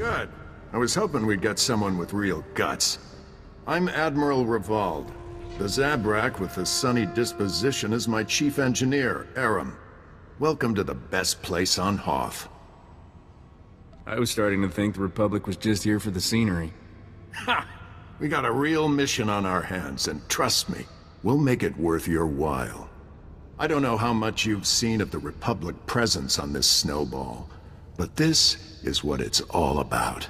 Good. I was hoping we'd get someone with real guts. I'm Admiral Revald. The Zabrak with the sunny disposition is my chief engineer, Arim. Welcome to the best place on Hoth. I was starting to think the Republic was just here for the scenery. Ha! We got a real mission on our hands, and trust me, we'll make it worth your while. I don't know how much you've seen of the Republic presence on this snowball, but this is what it's all about.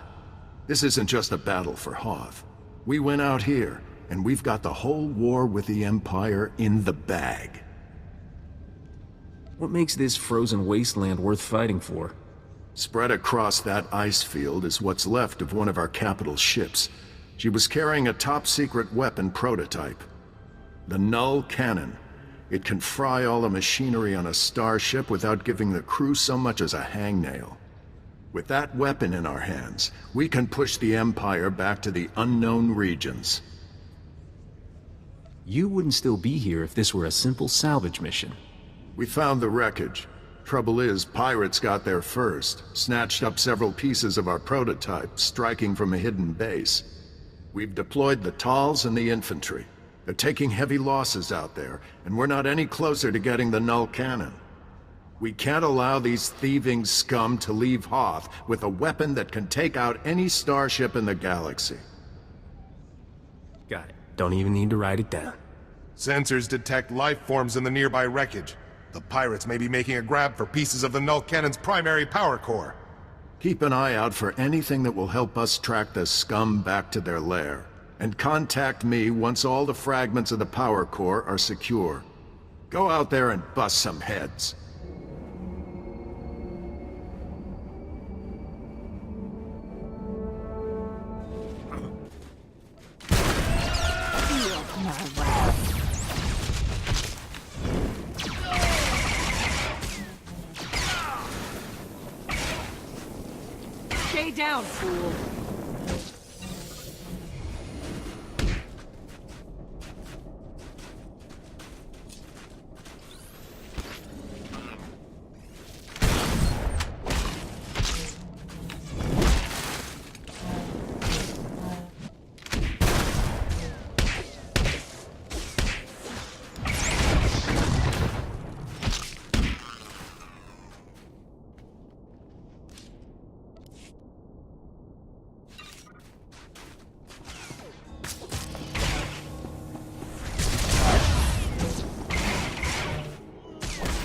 This isn't just a battle for Hoth. We went out here, and we've got the whole war with the Empire in the bag. What makes this frozen wasteland worth fighting for? Spread across that ice field is what's left of one of our capital ships. She was carrying a top-secret weapon prototype. The Null cannon. It can fry all the machinery on a starship without giving the crew so much as a hangnail. With that weapon in our hands, we can push the Empire back to the unknown regions. You wouldn't still be here if this were a simple salvage mission. We found the wreckage. Trouble is, pirates got there first, snatched up several pieces of our prototype, striking from a hidden base. We've deployed the Talls and the infantry. They're taking heavy losses out there, and we're not any closer to getting the Null cannon. We can't allow these thieving scum to leave Hoth with a weapon that can take out any starship in the galaxy. Got it. Don't even need to write it down. Sensors detect life forms in the nearby wreckage. The pirates may be making a grab for pieces of the Null cannon's primary power core. Keep an eye out for anything that will help us track the scum back to their lair. And contact me once all the fragments of the power core are secure. Go out there and bust some heads. Stay down, fool!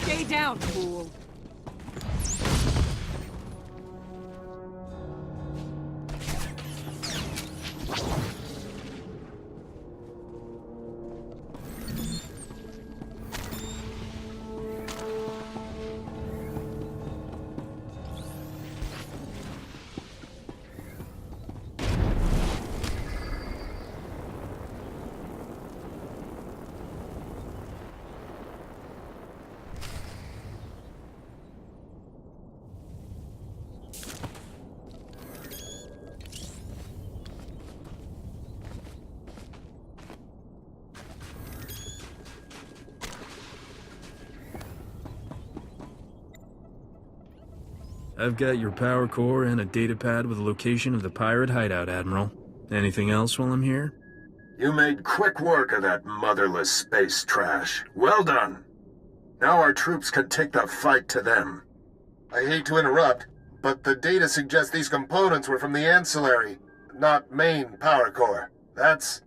Stay down, fool! I've got your power core and a datapad with a location of the pirate hideout, Admiral. Anything else while I'm here? You made quick work of that motherless space trash. Well done. Now our troops can take the fight to them. I hate to interrupt, but the data suggests these components were from the ancillary, not main power core. That's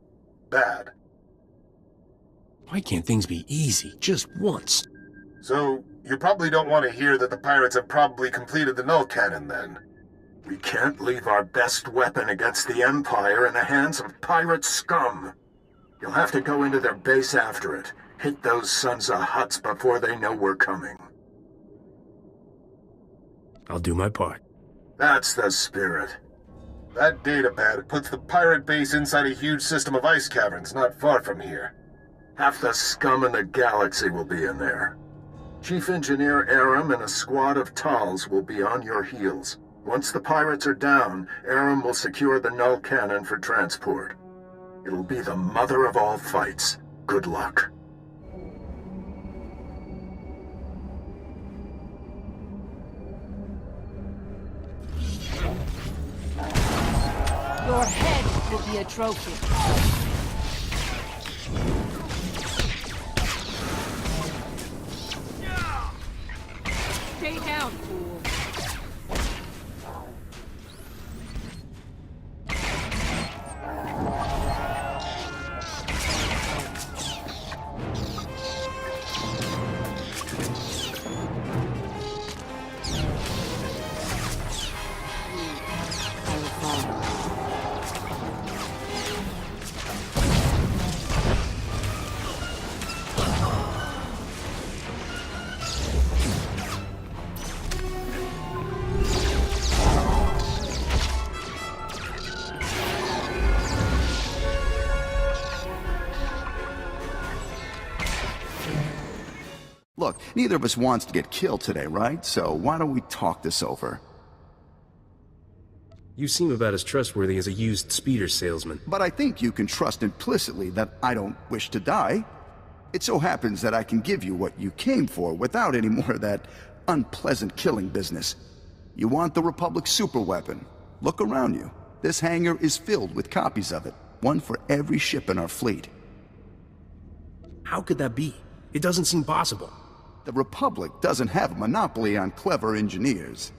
bad. Why can't things be easy, just once? So, you probably don't want to hear that the pirates have probably completed the Null cannon, then. We can't leave our best weapon against the Empire in the hands of pirate scum. You'll have to go into their base after it. Hit those sons of Huts before they know we're coming. I'll do my part. That's the spirit. That datapad puts the pirate base inside a huge system of ice caverns not far from here. Half the scum in the galaxy will be in there. Chief Engineer Arim and a squad of Talls will be on your heels. Once the pirates are down, Arim will secure the Null cannon for transport. It'll be the mother of all fights. Good luck. Your head will be a trophy. Stay down, fool. Look, neither of us wants to get killed today, right? So why don't we talk this over? You seem about as trustworthy as a used speeder salesman. But I think you can trust implicitly that I don't wish to die. It so happens that I can give you what you came for without any more of that unpleasant killing business. You want the Republic's superweapon? Look around you. This hangar is filled with copies of it, one for every ship in our fleet. How could that be? It doesn't seem possible. The Republic doesn't have a monopoly on clever engineers.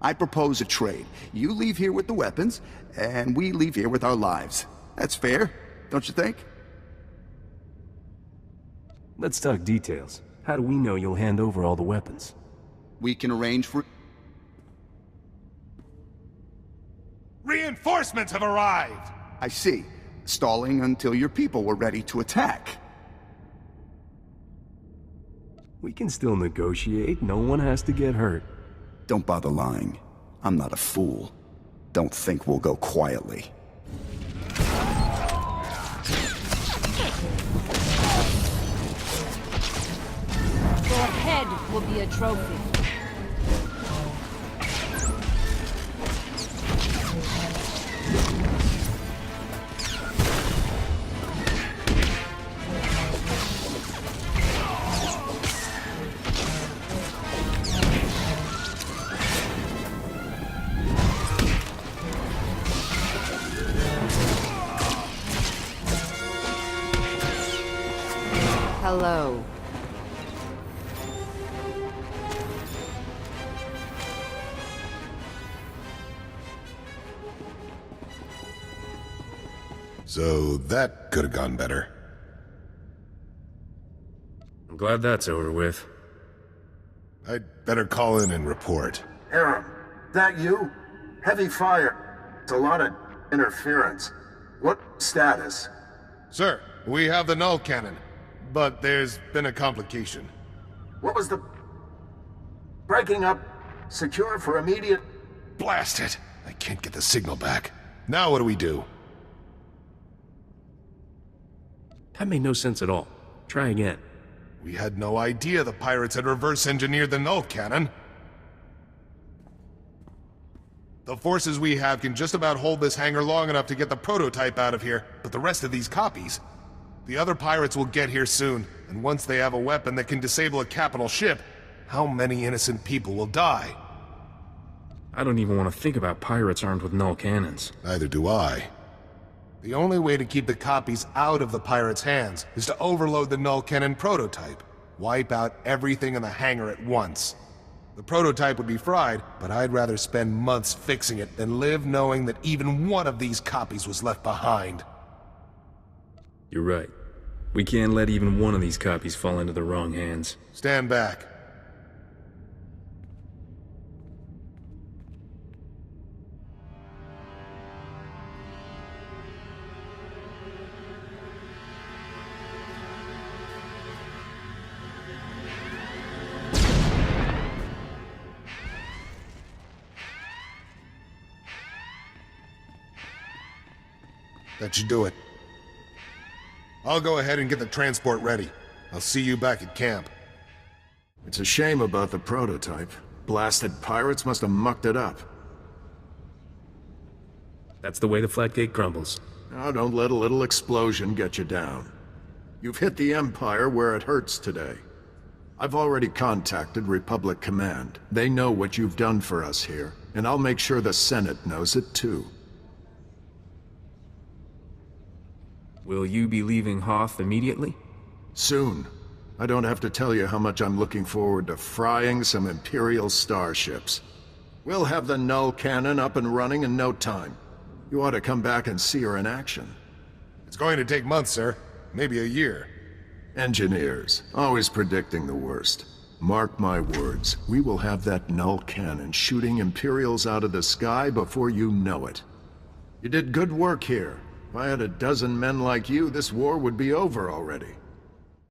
I propose a trade. You leave here with the weapons, and we leave here with our lives. That's fair, don't you think? Let's talk details. How do we know you'll hand over all the weapons? We can arrange for... Reinforcements have arrived! I see. Stalling until your people were ready to attack. We can still negotiate. No one has to get hurt. Don't bother lying. I'm not a fool. Don't think we'll go quietly. Your head will be a trophy. Hello. So that could have gone better. I'm glad that's over with. I'd better call in and report. Arim, that you? Heavy fire. It's a lot of interference. What status? Sir, we have the Null cannon, but there's been a complication. What was the... breaking up? Secure for immediate... Blast it! I can't get the signal back. Now what do we do? That made no sense at all. Try again. We had no idea the pirates had reverse-engineered the Null cannon. The forces we have can just about hold this hangar long enough to get the prototype out of here, but the rest of these copies... The other pirates will get here soon, and once they have a weapon that can disable a capital ship, how many innocent people will die? I don't even want to think about pirates armed with null cannons. Neither do I. The only way to keep the copies out of the pirates' hands is to overload the Null cannon prototype. Wipe out everything in the hangar at once. The prototype would be fried, but I'd rather spend months fixing it than live knowing that even one of these copies was left behind. You're right. We can't let even one of these copies fall into the wrong hands. Stand back. That should do it. I'll go ahead and get the transport ready. I'll see you back at camp. It's a shame about the prototype. Blasted pirates must have mucked it up. That's the way the Flatgate crumbles. Now don't let a little explosion get you down. You've hit the Empire where it hurts today. I've already contacted Republic Command. They know what you've done for us here, and I'll make sure the Senate knows it too. Will you be leaving Hoth immediately? Soon. I don't have to tell you how much I'm looking forward to frying some Imperial starships. We'll have the Null cannon up and running in no time. You ought to come back and see her in action. It's going to take months, sir. Maybe a year. Engineers, always predicting the worst. Mark my words, we will have that Null cannon shooting Imperials out of the sky before you know it. You did good work here. If I had a dozen men like you, this war would be over already.